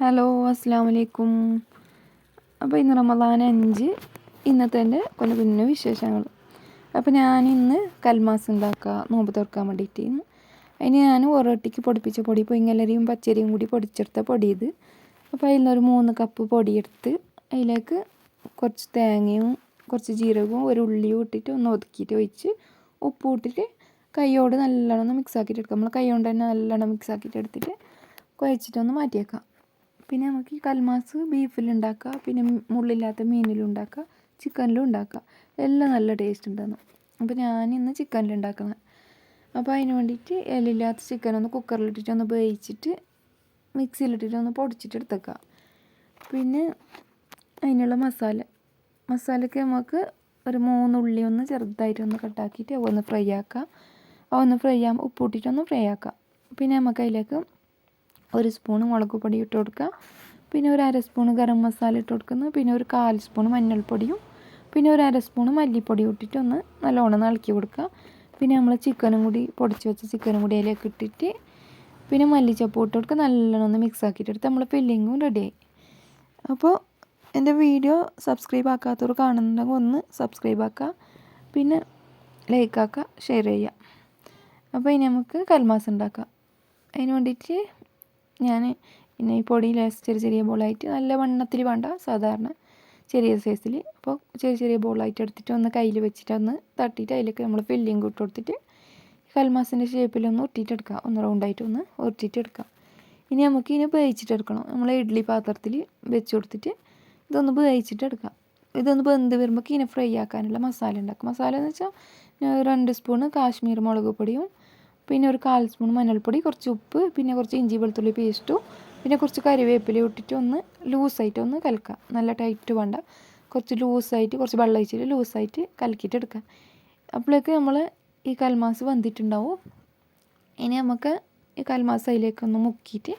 Hello അസ്സാം വലൈക്കും. അപ്പോൾ ഇന്ന് റമദാൻ 5 ഇന്നത്തെ എൻ്റെ കുഞ്ഞു വിശേഷങ്ങൾ. അപ്പോൾ ഞാനിന്ന് കൽമാസ് ഉണ്ടാക്കുക നോമ്പ് തുറക്കാൻ വേണ്ടിയിട്ട്. അതിന് ഞാൻ ഒരൊട്ടിക്ക് പൊടിപ്പിച്ച പൊടി പുയിങ്ങലരിയും പച്ചരിയും കൂടി പൊടിച്ചെടുത്ത പൊടി ഇത്. അപ്പോൾ അതിൽ നിന്നൊരു 3 കപ്പ് പൊടിയെടുത്ത് അതിലേക്ക് കുറച്ച് തേങ്ങയും കുറച്ച് ജീരകവും ഒരു ഉള്ളിയും ഇട്ടിട്ട് ഒന്ന് ഒതുക്കിയിട്ട് ഒഴിച്ച് ഉപ്പ് ഇട്ടിട്ട് കൈയോട് നല്ലോണം ഒന്ന് മിക്സ് ആക്കിയിട്ട് എടുക്കാം. നമ്മൾ കൈ കൊണ്ട് തന്നെ നല്ലോണം മിക്സ് ആക്കിയിട്ട് എടുത്തിട്ട് കുഴച്ചിട്ടൊന്ന് മാറ്റി വെക്കാം. പിന്നെ നമുക്ക് ഈ കൽമാസ് ബീഫിലുണ്ടാക്കുക, പിന്നെ മുള്ളില്ലാത്ത മീനിലും ഉണ്ടാക്കുക, ചിക്കനിലും ഉണ്ടാക്കുക. എല്ലാം നല്ല ടേസ്റ്റ് ഉണ്ടാകുന്നു. അപ്പോൾ ഞാനിന്ന് ചിക്കനിലുണ്ടാക്കുന്നത്. അപ്പോൾ അതിന് വേണ്ടിയിട്ട് എല്ലില്ലാത്ത ചിക്കനൊന്ന് കുക്കറിലിട്ടിട്ട് ഒന്ന് വേവിച്ചിട്ട് മിക്സിയിലിട്ടിട്ട് ഒന്ന് പൊടിച്ചിട്ട് എടുത്തേക്കുക. പിന്നെ അതിനുള്ള മസാലയ്ക്ക് നമുക്ക് ഒരു 3 ഉള്ളി ഒന്ന് ചെറുതായിട്ടൊന്ന് കട്ടാക്കിയിട്ട് ഒന്ന് ഫ്രൈ ആക്കുക. ഒന്ന് ഫ്രൈ ആകുമ്പോൾ ഉപ്പ് ഇട്ടിട്ടൊന്ന് ഫ്രൈ ആക്കുക. പിന്നെ നമുക്ക് അതിലേക്ക് 1 സ്പൂൺ മുളക് പൊടി ഇട്ട് കൊടുക്കുക. പിന്നെ ഒരു 1/2 സ്പൂൺ ഗരം മസാല ഇട്ട് കൊടുക്കുന്നു. പിന്നെ ഒരു 1/4 സ്പൂൺ മഞ്ഞൾപ്പൊടിയും പിന്നെ ഒരു 1/2 സ്പൂൺ മല്ലിപ്പൊടിയും ഇട്ടിട്ട് ഒന്ന് നല്ലോണം ഇളക്കി കൊടുക്കുക. പിന്നെ നമ്മൾ ചിക്കനും കൂടി പൊടിച്ച് വെച്ച ചിക്കനും കൂടി അതിലേക്ക് ഇട്ടിട്ട് പിന്നെ മല്ലിച്ചപ്പ് ഇട്ട് കൊടുക്കുക. നല്ലോണം ഒന്ന് മിക്സ് ആക്കിയിട്ട് എടുത്ത് നമ്മൾ ഫില്ലിങ്ങും റെഡിയായി. അപ്പോൾ എൻ്റെ വീഡിയോ സബ്സ്ക്രൈബ് ആക്കാത്തവർ കാണുന്നുണ്ടെങ്കിൽ ഒന്ന് സബ്സ്ക്രൈബ് ആക്കുക, പിന്നെ ലൈക്ക് ആക്കുക, ഷെയർ ചെയ്യുക. അപ്പോൾ ഇനി നമുക്ക് കൽമാസ് ഉണ്ടാക്കാം. അതിന് വേണ്ടിയിട്ട് ഞാൻ പിന്നെ ഈ പൊടി ചെറിയ ബോളായിട്ട് നല്ല വണ്ണത്തിൽ വേണ്ട, സാധാരണ ചെറിയ സൈസിൽ. അപ്പോൾ ചെറിയ ബോളായിട്ട് എടുത്തിട്ട് ഒന്ന് കയ്യിൽ വെച്ചിട്ട് ഒന്ന് തട്ടിയിട്ട് അതിലേക്ക് നമ്മൾ ഫില്ലിങ് ഇട്ട് കൊടുത്തിട്ട് കൽമാസിൻ്റെ ഷേപ്പിലൊന്ന് ഒട്ടിയിട്ടെടുക്കുക. ഒന്ന് റൗണ്ടായിട്ട് ഒന്ന് ഒട്ടിയിട്ടെടുക്കാം. ഇനി നമുക്ക് ഇതിനെ വേവിച്ചിട്ടെടുക്കണം. നമ്മൾ ഇഡ്ഡലി പാത്രത്തിൽ വെച്ച് കൊടുത്തിട്ട് ഇതൊന്ന് വേവിച്ചിട്ടെടുക്കാം. ഇതൊന്ന് വെന്ത് വരുമ്പോൾ ഇതിനെ ഫ്രൈ ആക്കാനുള്ള മസാല ഉണ്ടാക്കും. മസാല എന്ന് വെച്ചാൽ 2 സ്പൂൺ കാശ്മീർ മുളക് പൊടിയും പിന്നെ ഒരു 1/4 സ്പൂൺ മഞ്ഞൾപ്പൊടി, കുറച്ച് ഉപ്പ്, പിന്നെ കുറച്ച് ഇഞ്ചി വെളുത്തുള്ളി പേസ്റ്റും, പിന്നെ കുറച്ച് കറിവേപ്പില ഇട്ടിട്ട് ഒന്ന് ലൂസായിട്ട് ഒന്ന് കലക്കുക. നല്ല ടൈറ്റ് വേണ്ട, കുറച്ച് ലൂസായിട്ട് കുറച്ച് വെള്ളം ഒഴിച്ചിട്ട് ലൂസായിട്ട് കലക്കിയിട്ട് എടുക്കുക. അപ്പോഴേക്ക് നമ്മൾ ഈ കൽമാസ് വെന്തിട്ടുണ്ടാവും. ഇനി നമുക്ക് ഈ കൽമാസ് അതിലേക്കൊന്ന് മുക്കിയിട്ട്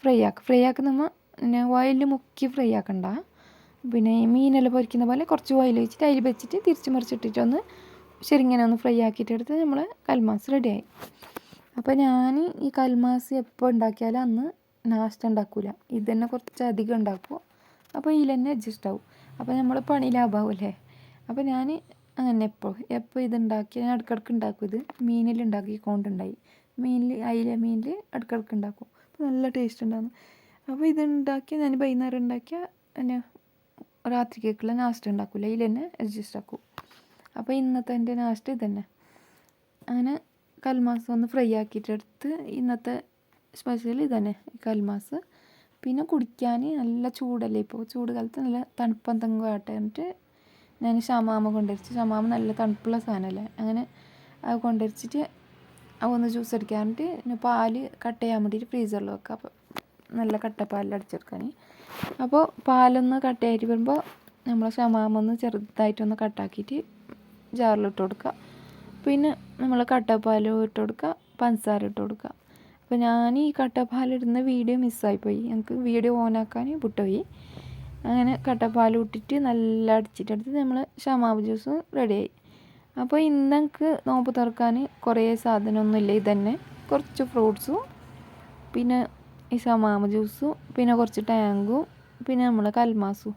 ഫ്രൈ ആക്കുക. നമ്മൾ പിന്നെ ഓയിലിൽ മുക്കി ഫ്രൈ ആക്കണ്ട. പിന്നെ മീനെല്ലാം പൊരിക്കുന്ന പോലെ കുറച്ച് ഓയിൽ ഒഴിച്ചിട്ട് അതിൽ വെച്ചിട്ട് തിരിച്ച് മറിച്ചിട്ടിട്ടൊന്ന് ശരിങ്ങനെ ഒന്ന് ഫ്രൈ ആക്കിയിട്ടെടുത്ത് നമ്മൾ കൽമാസ് റെഡിയായി. അപ്പോൾ ഞാൻ ഈ കൽമാസ് എപ്പോൾ ഉണ്ടാക്കിയാലും അന്ന് നാസ്റ്റ് ഉണ്ടാക്കില്ല, ഇത് തന്നെ കുറച്ച് അധികം ഉണ്ടാക്കും. അപ്പോൾ ഇതിൽ തന്നെ അഡ്ജസ്റ്റ് ആവും. അപ്പോൾ നമ്മൾ പണി ലാഭമാവില്ലേ. അപ്പോൾ ഞാൻ അങ്ങനെ എപ്പോൾ ഇതുണ്ടാക്കി ഞാൻ ഇടയ്ക്കിടയ്ക്ക് ഉണ്ടാക്കും. ഇത് മീനിലുണ്ടാക്കിക്കൊണ്ടുണ്ടായി, മീനിൽ ഇടയ്ക്കിടയ്ക്ക് ഉണ്ടാക്കും. അപ്പോൾ നല്ല ടേസ്റ്റ് ഉണ്ടാകുന്നു. അപ്പോൾ ഇതുണ്ടാക്കി ഞാൻ വൈകുന്നേരം ഉണ്ടാക്കിയാൽ പിന്നെ രാത്രിക്കേക്കുള്ള നാസ്റ്റ് ഉണ്ടാക്കില്ല, ഇതിൽ തന്നെ അഡ്ജസ്റ്റ് ആക്കും. അപ്പോൾ ഇന്നത്തെ എൻ്റെ നാസ്റ്റ് ഇത് തന്നെ. അങ്ങനെ കൽമാസ് ഒന്ന് ഫ്രൈ ആക്കിയിട്ടെടുത്ത് ഇന്നത്തെ സ്പെഷ്യൽ ഇത് തന്നെ ഈ കൽമാസ്. പിന്നെ കുടിക്കാൻ നല്ല ചൂടല്ലേ, ഇപ്പോൾ ചൂട് കാലത്ത് നല്ല തണുപ്പെന്തെങ്കിലും ആട്ടെ എന്നിട്ട് ഞാൻ ഷമാമ കൊണ്ടുവരിച്ച്, ഷമാമ നല്ല തണുപ്പുള്ള സാധനമല്ലേ, അങ്ങനെ അത് കൊണ്ടുവരിച്ചിട്ട് അതൊന്ന് ജ്യൂസ് അടിക്കാറുണ്ട്. പിന്നെ പാല് കട്ട് ചെയ്യാൻ വേണ്ടിയിട്ട് ഫ്രീസറിൽ വെക്കുക. അപ്പോൾ നല്ല കട്ടപ്പാലിൽ അടിച്ചെടുക്കാൻ. അപ്പോൾ പാലൊന്ന് കട്ടയായിട്ട് വരുമ്പോൾ നമ്മൾ ഷമാമ ഒന്ന് ചെറുതായിട്ടൊന്ന് കട്ടാക്കിയിട്ട് ജാറിലിട്ട് കൊടുക്കുക. പിന്നെ നമ്മൾ കട്ടപ്പാലും ഇട്ട് കൊടുക്കുക, പഞ്ചസാര ഇട്ട് കൊടുക്കുക. അപ്പോൾ ഞാൻ ഈ കട്ടപ്പാലിടുന്ന വീഡിയോ മിസ്സായിപ്പോയി, എനിക്ക് വീഡിയോ ഓണാക്കാൻ വിട്ടുപോയി. അങ്ങനെ കട്ടപ്പാൽ ഇട്ടിട്ട് നല്ല അടിച്ചിട്ടെടുത്ത് നമ്മൾ ഷമാമ ജ്യൂസും റെഡിയായി. അപ്പോൾ ഇന്ന് എനിക്ക് നോമ്പ് തുറക്കാൻ കുറേ സാധനമൊന്നുമില്ല, ഇതന്നെ കുറച്ച് ഫ്രൂട്ട്സും പിന്നെ ഈ ഷമാമ ജ്യൂസും പിന്നെ കുറച്ച് ടാങ്കും പിന്നെ നമ്മൾ കൽമാസും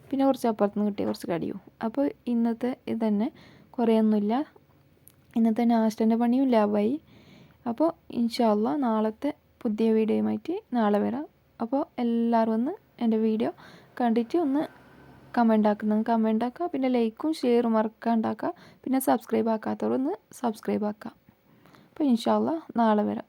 പിന്നെ കുറച്ച് അപ്പുറത്തുനിന്ന് കിട്ടിയ കുറച്ച് കടിയും. അപ്പോൾ ഇന്നത്തെ ഇതന്നെ, കുറേ ഒന്നുമില്ല. ഇന്നത്തെ നാസ്റ്റൻ്റെ പണിയും ലാഭമായി. അപ്പോൾ ഇൻഷാ അല്ലാഹ് നാളത്തെ പുതിയ വീഡിയോയുമായിട്ട് നാളെ വരാം. അപ്പോൾ എല്ലാവരും ഒന്ന് എൻ്റെ വീഡിയോ കണ്ടിട്ട് ഒന്ന് കമൻ്റ് ആക്കുക, പിന്നെ ലൈക്കും ഷെയറും മറക്കാണ്ടാക്കുക, പിന്നെ സബ്സ്ക്രൈബ് ആക്കാത്തവരൊന്ന് സബ്സ്ക്രൈബ് ആക്കുക. അപ്പോൾ ഇൻഷാ അല്ലാഹ് നാളെ വരാം.